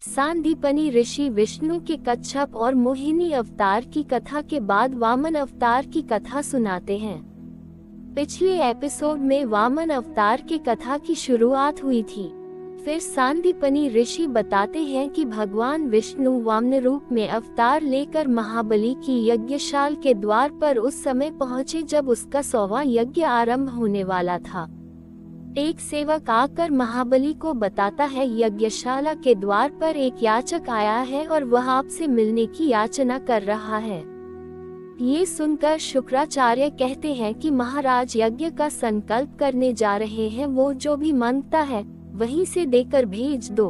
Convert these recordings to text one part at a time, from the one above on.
सांदीपनि ऋषि विष्णु के कच्छप और मोहिनी अवतार की कथा के बाद वामन अवतार की कथा सुनाते हैं। पिछले एपिसोड में वामन अवतार के कथा की शुरुआत हुई थी। फिर सांदीपनि ऋषि बताते हैं कि भगवान विष्णु वामन रूप में अवतार लेकर महाबली की यज्ञशाल के द्वार पर उस समय पहुंचे जब उसका 100वां यज्ञ आरंभ होने वाला था। एक सेवक आकर महाबली को बताता है यज्ञशाला के द्वार पर एक याचक आया है और वह आपसे मिलने की याचना कर रहा है। ये सुनकर शुक्राचार्य कहते हैं कि महाराज यज्ञ का संकल्प करने जा रहे हैं, वो जो भी मांगता है वहीं से देकर भेज दो।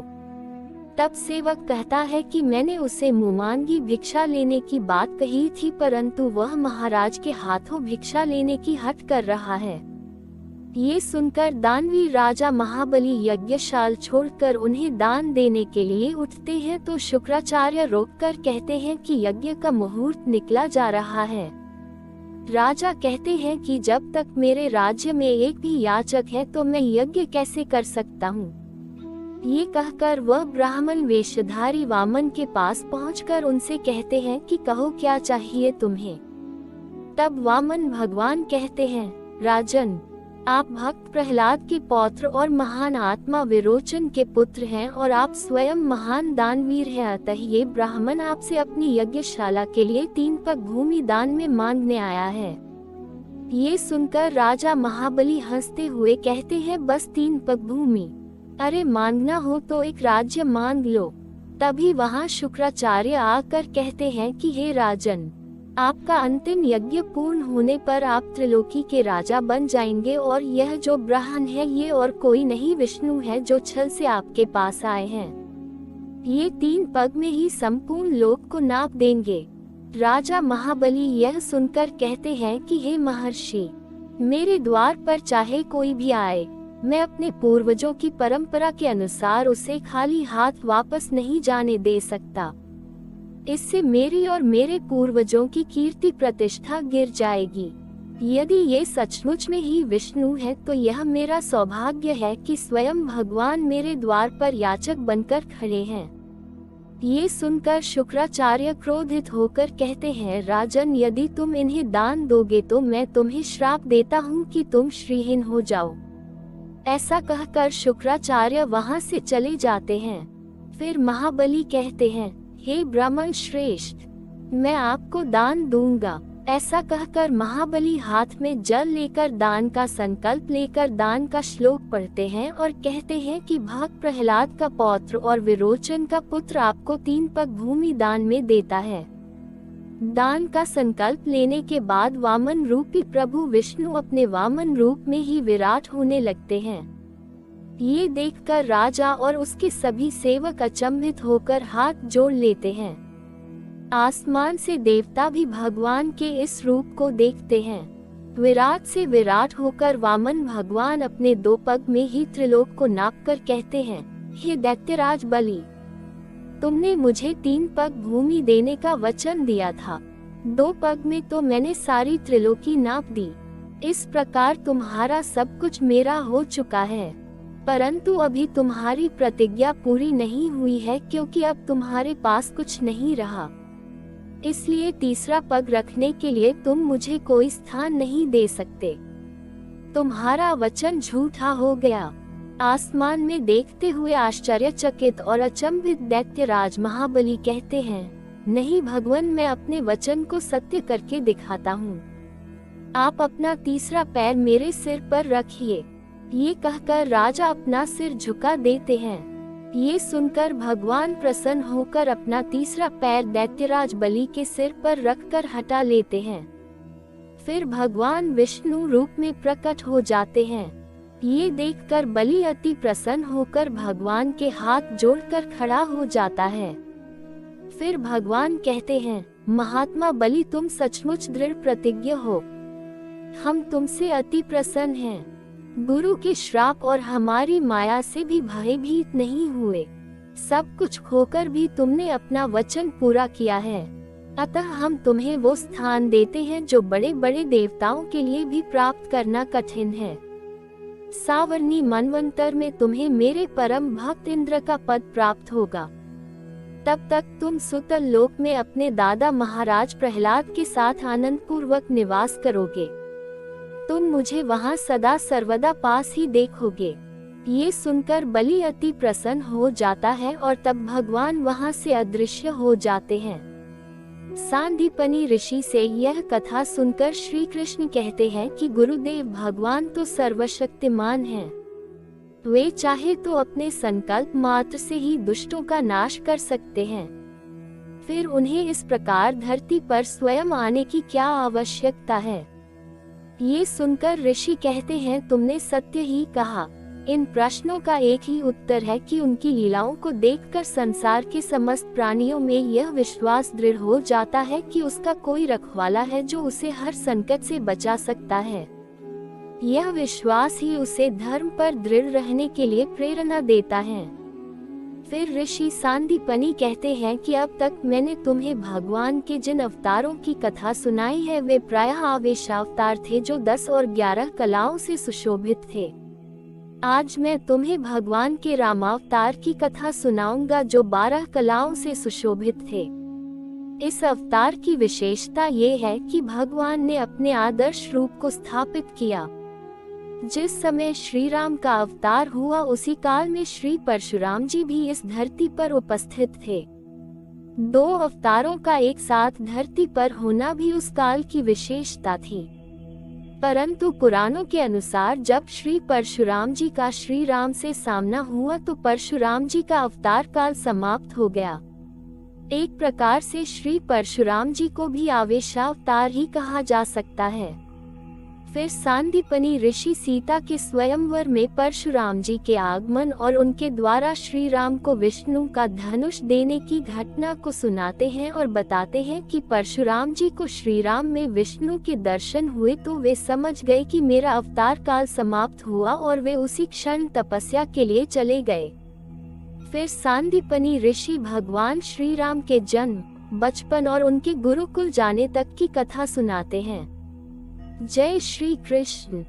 तब सेवक कहता है कि मैंने उसे मुंहमांगी भिक्षा लेने की बात कही थी, परंतु वह महाराज के हाथों भिक्षा लेने की हट कर रहा है। ये सुनकर दानवीर राजा महाबली यज्ञशाल छोड़कर उन्हें दान देने के लिए उठते हैं तो शुक्राचार्य रोककर कहते हैं कि यज्ञ का मुहूर्त निकला जा रहा है। राजा कहते हैं कि जब तक मेरे राज्य में एक भी याचक है तो मैं यज्ञ कैसे कर सकता हूँ। ये कहकर वह ब्राह्मण वेशधारी वामन के पास पहुंचकर उनसे कहते हैं कि कहो क्या चाहिए तुम्हें। तब वामन भगवान कहते हैं, राजन, आप भक्त प्रहलाद के पौत्र और महान आत्मा विरोचन के पुत्र हैं और आप स्वयं महान दानवीर हैं, अतः ये ब्राह्मण आपसे अपनी यज्ञशाला के लिए 3 पग भूमि दान में मांगने आया है। ये सुनकर राजा महाबली हंसते हुए कहते हैं, बस 3 पग भूमि? अरे मांगना हो तो एक राज्य मांग लो। तभी वहाँ शुक्राचार्य आकर कहते हैं कि हे राजन, आपका अंतिम यज्ञ पूर्ण होने पर आप त्रिलोकी के राजा बन जाएंगे और यह जो ब्राह्मण है ये और कोई नहीं विष्णु है जो छल से आपके पास आए हैं। ये 3 पग में ही संपूर्ण लोक को नाप देंगे। राजा महाबली यह सुनकर कहते हैं कि हे महर्षि, मेरे द्वार पर चाहे कोई भी आए, मैं अपने पूर्वजों की परंपरा के अनुसार उसे खाली हाथ वापस नहीं जाने दे सकता। इससे मेरी और मेरे पूर्वजों की कीर्ति प्रतिष्ठा गिर जाएगी। यदि ये सचमुच में ही विष्णु है तो यह मेरा सौभाग्य है कि स्वयं भगवान मेरे द्वार पर याचक बनकर खड़े हैं। ये सुनकर शुक्राचार्य क्रोधित होकर कहते हैं, राजन, यदि तुम इन्हें दान दोगे तो मैं तुम्हें श्राप देता हूँ कि तुम श्रीहीन हो जाओ। ऐसा कहकर शुक्राचार्य वहाँ से चले जाते हैं। फिर महाबली कहते हैं, हे ब्राह्मण श्रेष्ठ, मैं आपको दान दूंगा। ऐसा कहकर महाबली हाथ में जल लेकर दान का संकल्प लेकर दान का श्लोक पढ़ते हैं और कहते हैं कि भक्त प्रहलाद का पौत्र और विरोचन का पुत्र आपको 3 पग भूमि दान में देता है। दान का संकल्प लेने के बाद वामन रूपी प्रभु विष्णु अपने वामन रूप में ही विराट होने लगते हैं। ये देखकर राजा और उसके सभी सेवक अचंभित होकर हाथ जोड़ लेते हैं। आसमान से देवता भी भगवान के इस रूप को देखते हैं। विराट से विराट होकर वामन भगवान अपने 2 पग में ही त्रिलोक को नापकर कहते हैं, हे दैत्यराज बलि, तुमने मुझे 3 पग भूमि देने का वचन दिया था। 2 पग में तो मैंने सारी त्रिलोकी नाप दी। इस प्रकार तुम्हारा सब कुछ मेरा हो चुका है, परंतु अभी तुम्हारी प्रतिज्ञा पूरी नहीं हुई है क्योंकि अब तुम्हारे पास कुछ नहीं रहा। इसलिए 3रा पग रखने के लिए तुम मुझे कोई स्थान नहीं दे सकते। तुम्हारा वचन झूठा हो गया। आसमान में देखते हुए आश्चर्यचकित और अचंभित दैत्यराज महाबली कहते हैं, नहीं भगवान, मैं अपने वचन को सत्य करके दिखाता हूँ। आप अपना 3रा पैर मेरे सिर पर रखिए। ये कहकर राजा अपना सिर झुका देते हैं। ये सुनकर भगवान प्रसन्न होकर अपना 3रा पैर दैत्यराज बलि के सिर पर रखकर हटा लेते हैं। फिर भगवान विष्णु रूप में प्रकट हो जाते हैं। ये देखकर बलि अति प्रसन्न होकर भगवान के हाथ जोड़कर खड़ा हो जाता है। फिर भगवान कहते हैं, महात्मा बलि, तुम सचमुच दृढ़ प्रतिज्ञ हो। हम तुमसे अति प्रसन्न हैं। गुरु के श्राप और हमारी माया से भी भयभीत नहीं हुए। सब कुछ खोकर भी तुमने अपना वचन पूरा किया है, अतः हम तुम्हें वो स्थान देते हैं जो बड़े बड़े देवताओं के लिए भी प्राप्त करना कठिन है। सावर्णी मनवंतर में तुम्हें मेरे परम भक्त इंद्र का पद प्राप्त होगा। तब तक तुम सुतल लोक में अपने दादा महाराज प्रहलाद के साथ आनंद पूर्वक निवास करोगे। तुम मुझे वहाँ सदा सर्वदा पास ही देखोगे। ये सुनकर बलि अति प्रसन्न हो जाता है और तब भगवान वहाँ से अदृश्य हो जाते हैं। सांदीपनी ऋषि से यह कथा सुनकर श्री कृष्ण कहते हैं कि गुरुदेव भगवान तो सर्वशक्तिमान हैं। वे चाहे तो अपने संकल्प मात्र से ही दुष्टों का नाश कर सकते हैं। फिर उन्हें इस प्रकार धरती पर स्वयं आने की क्या आवश्यकता है। ये सुनकर ऋषि कहते हैं, तुमने सत्य ही कहा। इन प्रश्नों का एक ही उत्तर है कि उनकी लीलाओं को देखकर संसार के समस्त प्राणियों में यह विश्वास दृढ़ हो जाता है कि उसका कोई रखवाला है जो उसे हर संकट से बचा सकता है। यह विश्वास ही उसे धर्म पर दृढ़ रहने के लिए प्रेरणा देता है। फिर ऋषि सांदीपनी कहते हैं कि अब तक मैंने तुम्हें भगवान के जिन अवतारों की कथा सुनाई है वे प्रायः आवेशावतार थे जो 10 और 11 कलाओं से सुशोभित थे। आज मैं तुम्हें भगवान के रामावतार की कथा सुनाऊंगा जो 12 कलाओं से सुशोभित थे। इस अवतार की विशेषता ये है कि भगवान ने अपने आदर्श रूप को स्थापित किया। जिस समय श्री राम का अवतार हुआ उसी काल में श्री परशुराम जी भी इस धरती पर उपस्थित थे। 2 अवतारों का एक साथ धरती पर होना भी उस काल की विशेषता थी। परंतु पुराणों के अनुसार जब श्री परशुराम जी का श्री राम से सामना हुआ तो परशुराम जी का अवतार काल समाप्त हो गया। एक प्रकार से श्री परशुराम जी को भी आवेशावतार ही कहा जा सकता है। फिर सांदीपनी ऋषि सीता के स्वयंवर में परशुराम जी के आगमन और उनके द्वारा श्री राम को विष्णु का धनुष देने की घटना को सुनाते हैं और बताते हैं कि परशुराम जी को श्री राम में विष्णु के दर्शन हुए तो वे समझ गए कि मेरा अवतार काल समाप्त हुआ और वे उसी क्षण तपस्या के लिए चले गए। फिर सांदीपनी ऋषि भगवान श्री राम के जन्म, बचपन और उनके गुरुकुल जाने तक की कथा सुनाते हैं। जय श्री कृष्ण।